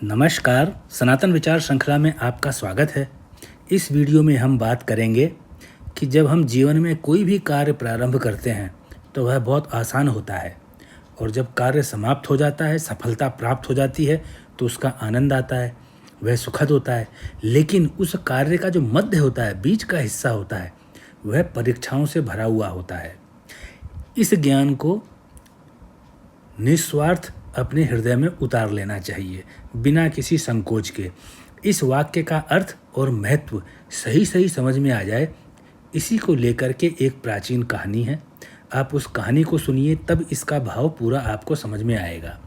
नमस्कार, सनातन विचार श्रृंखला में आपका स्वागत है। इस वीडियो में हम बात करेंगे कि जब हम जीवन में कोई भी कार्य प्रारंभ करते हैं तो वह बहुत आसान होता है और जब कार्य समाप्त हो जाता है, सफलता प्राप्त हो जाती है तो उसका आनंद आता है, वह सुखद होता है। लेकिन उस कार्य का जो मध्य होता है, बीच का हिस्सा होता है, वह परीक्षाओं से भरा हुआ होता है। इस ज्ञान को निस्वार्थ अपने हृदय में उतार लेना चाहिए, बिना किसी संकोच के। इस वाक्य का अर्थ और महत्व सही सही समझ में आ जाए, इसी को लेकर के एक प्राचीन कहानी है। आप उस कहानी को सुनिए, तब इसका भाव पूरा आपको समझ में आएगा।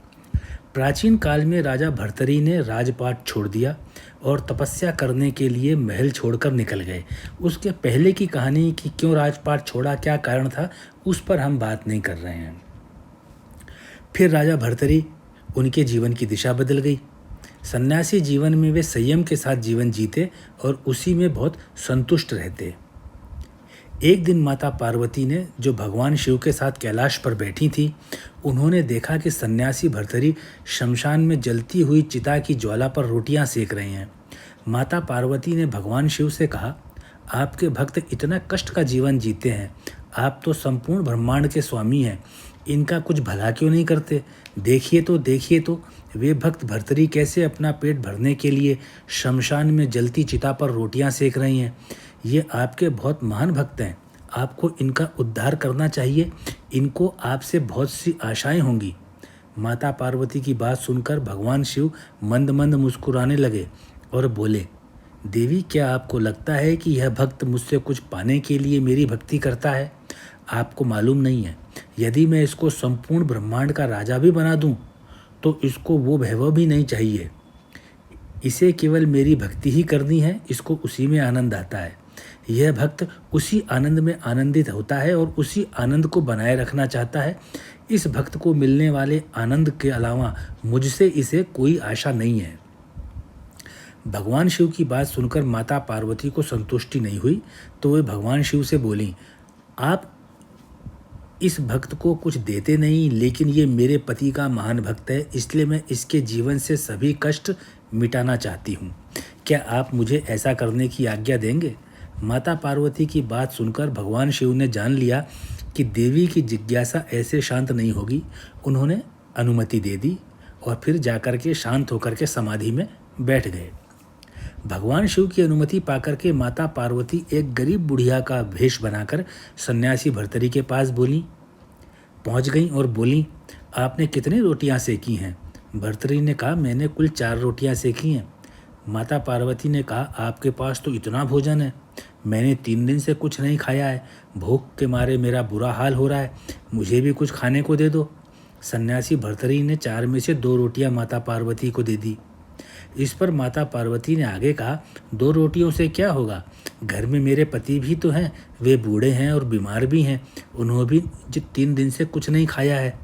प्राचीन काल में राजा भर्तरी ने राजपाट छोड़ दिया और तपस्या करने के लिए महल छोड़कर निकल गए। उसके पहले की कहानी कि क्यों राजपाट छोड़ा, क्या कारण था, उस पर हम बात नहीं कर रहे हैं। फिर राजा भर्तरी, उनके जीवन की दिशा बदल गई। सन्यासी जीवन में वे संयम के साथ जीवन जीते और उसी में बहुत संतुष्ट रहते। एक दिन माता पार्वती ने, जो भगवान शिव के साथ कैलाश पर बैठी थी, उन्होंने देखा कि सन्यासी भर्तरी शमशान में जलती हुई चिता की ज्वाला पर रोटियां सेक रहे हैं। माता पार्वती ने भगवान शिव से कहा, आपके भक्त इतना कष्ट का जीवन जीते हैं, आप तो संपूर्ण ब्रह्मांड के स्वामी हैं, इनका कुछ भला क्यों नहीं करते? देखिए तो वे भक्त भर्तरी कैसे अपना पेट भरने के लिए शमशान में जलती चिता पर रोटियां सेक रही हैं। ये आपके बहुत महान भक्त हैं, आपको इनका उद्धार करना चाहिए, इनको आपसे बहुत सी आशाएं होंगी। माता पार्वती की बात सुनकर भगवान शिव मंद मंद मुस्कुराने लगे और बोले, देवी, क्या आपको लगता है कि यह भक्त मुझसे कुछ पाने के लिए मेरी भक्ति करता है? आपको मालूम नहीं है, यदि मैं इसको संपूर्ण ब्रह्मांड का राजा भी बना दूं, तो इसको वो वैभव भी नहीं चाहिए। इसे केवल मेरी भक्ति ही करनी है, इसको उसी में आनंद आता है। यह भक्त उसी आनंद में आनंदित होता है और उसी आनंद को बनाए रखना चाहता है। इस भक्त को मिलने वाले आनंद के अलावा मुझसे इसे कोई आशा नहीं है। भगवान शिव की बात सुनकर माता पार्वती को संतुष्टि नहीं हुई, तो वे भगवान शिव से बोली, आप इस भक्त को कुछ देते नहीं, लेकिन ये मेरे पति का महान भक्त है, इसलिए मैं इसके जीवन से सभी कष्ट मिटाना चाहती हूँ। क्या आप मुझे ऐसा करने की आज्ञा देंगे? माता पार्वती की बात सुनकर भगवान शिव ने जान लिया कि देवी की जिज्ञासा ऐसे शांत नहीं होगी। उन्होंने अनुमति दे दी और फिर जाकर के शांत होकर के समाधि में बैठ गए। भगवान शिव की अनुमति पाकर के माता पार्वती एक गरीब बुढ़िया का भेष बनाकर सन्यासी भर्तरी के पास पहुंच गईं और बोली, आपने कितनी रोटियां सेकी हैं? भर्तरी ने कहा, मैंने कुल 4 रोटियां सेकी हैं। माता पार्वती ने कहा, आपके पास तो इतना भोजन है, मैंने 3 दिन से कुछ नहीं खाया है, भूख के मारे मेरा बुरा हाल हो रहा है, मुझे भी कुछ खाने को दे दो। सन्यासी भर्तरी ने 4 में से 2 रोटियां माता पार्वती को दे दी। इस पर माता पार्वती ने आगे कहा, 2 रोटियों से क्या होगा, घर में मेरे पति भी तो हैं, वे बूढ़े हैं और बीमार भी हैं, उन्होंने भी 3 दिन से कुछ नहीं खाया है।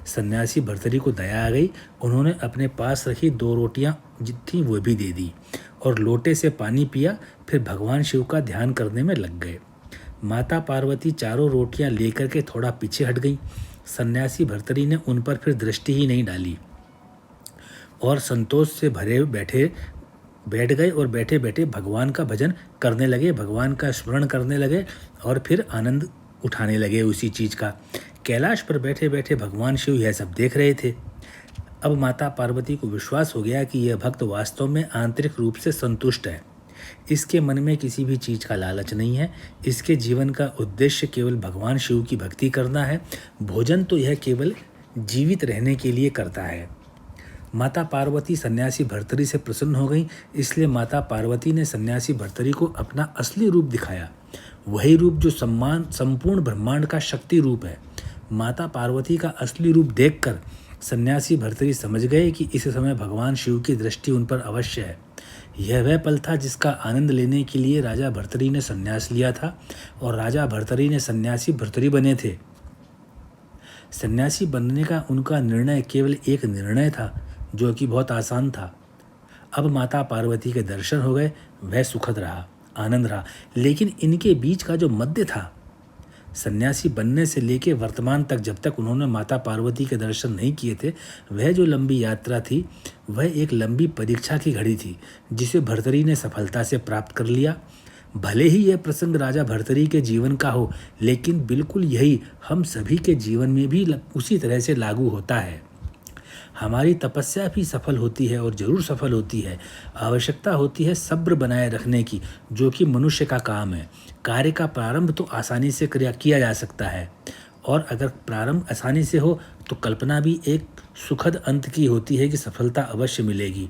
सन्यासी भर्तरी को दया आ गई, उन्होंने अपने पास रखी 2 रोटियां जितनी वो भी दे दी और लोटे से पानी पिया, फिर भगवान शिव का ध्यान करने में लग गए। माता पार्वती 4 रोटियां लेकर के थोड़ा पीछे हट गई। सन्यासी भर्तरी ने उन पर फिर दृष्टि ही नहीं डाली और संतोष से भरे बैठ गए और बैठे बैठे भगवान का भजन करने लगे, भगवान का स्मरण करने लगे और फिर आनंद उठाने लगे उसी चीज़ का। कैलाश पर बैठे बैठे भगवान शिव यह सब देख रहे थे। अब माता पार्वती को विश्वास हो गया कि यह भक्त वास्तव में आंतरिक रूप से संतुष्ट है, इसके मन में किसी भी चीज़ का लालच नहीं है, इसके जीवन का उद्देश्य केवल भगवान शिव की भक्ति करना है, भोजन तो यह केवल जीवित रहने के लिए करता है। माता पार्वती सन्यासी भर्तरी से प्रसन्न हो गई, इसलिए माता पार्वती ने सन्यासी भर्तरी को अपना असली रूप दिखाया, वही रूप जो संपूर्ण ब्रह्मांड का शक्ति रूप है। माता पार्वती का असली रूप देखकर सन्यासी भर्तरी समझ गए कि इस समय भगवान शिव की दृष्टि उन पर अवश्य है। यह वह पल था जिसका आनंद लेने के लिए राजा भर्तरी ने संन्यास लिया था और राजा भर्तरी ने सन्यासी भर्तरी बने थे। सन्यासी बनने का उनका निर्णय केवल एक निर्णय था, जो कि बहुत आसान था। अब माता पार्वती के दर्शन हो गए, वह सुखद रहा, आनंद रहा, लेकिन इनके बीच का जो मध्य था, सन्यासी बनने से लेकर वर्तमान तक, जब तक उन्होंने माता पार्वती के दर्शन नहीं किए थे, वह जो लंबी यात्रा थी, वह एक लंबी परीक्षा की घड़ी थी जिसे भर्तरी ने सफलता से प्राप्त कर लिया। भले ही यह प्रसंग राजा भर्तरी के जीवन का हो, लेकिन बिल्कुल यही हम सभी के जीवन में भी उसी तरह से लागू होता है। हमारी तपस्या भी सफल होती है और ज़रूर सफल होती है। आवश्यकता होती है सब्र बनाए रखने की, जो कि मनुष्य का काम है। कार्य का प्रारंभ तो आसानी से किया जा सकता है, और अगर प्रारंभ आसानी से हो तो कल्पना भी एक सुखद अंत की होती है कि सफलता अवश्य मिलेगी।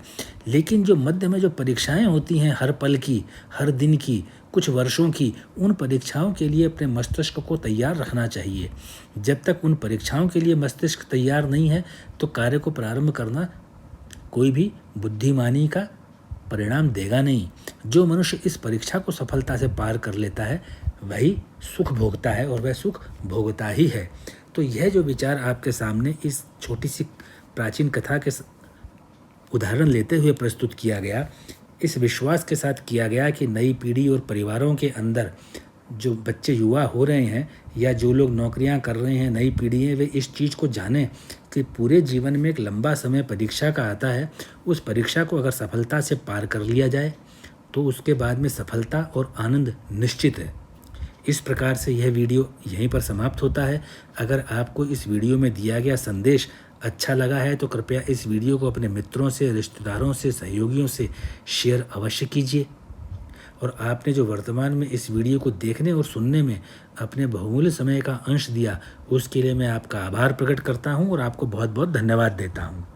लेकिन जो मध्य में जो परीक्षाएं होती हैं, हर पल की, हर दिन की, कुछ वर्षों की, उन परीक्षाओं के लिए अपने मस्तिष्क को तैयार रखना चाहिए। जब तक उन परीक्षाओं के लिए मस्तिष्क तैयार नहीं है तो कार्य को प्रारंभ करना कोई भी बुद्धिमानी का परिणाम देगा नहीं। जो मनुष्य इस परीक्षा को सफलता से पार कर लेता है वही सुख भोगता है, और वह सुख भोगता ही है। तो यह जो विचार आपके सामने इस छोटी सी प्राचीन कथा के उदाहरण लेते हुए प्रस्तुत किया गया, इस विश्वास के साथ किया गया कि नई पीढ़ी और परिवारों के अंदर जो बच्चे युवा हो रहे हैं या जो लोग नौकरियां कर रहे हैं, नई पीढ़ी है, वे इस चीज़ को जानें कि पूरे जीवन में एक लंबा समय परीक्षा का आता है। उस परीक्षा को अगर सफलता से पार कर लिया जाए तो उसके बाद में सफलता और आनंद निश्चित है। इस प्रकार से यह वीडियो यहीं पर समाप्त होता है। अगर आपको इस वीडियो में दिया गया संदेश अच्छा लगा है तो कृपया इस वीडियो को अपने मित्रों से, रिश्तेदारों से, सहयोगियों से शेयर अवश्य कीजिए। और आपने जो वर्तमान में इस वीडियो को देखने और सुनने में अपने बहुमूल्य समय का अंश दिया, उसके लिए मैं आपका आभार प्रकट करता हूँ और आपको बहुत बहुत धन्यवाद देता हूँ।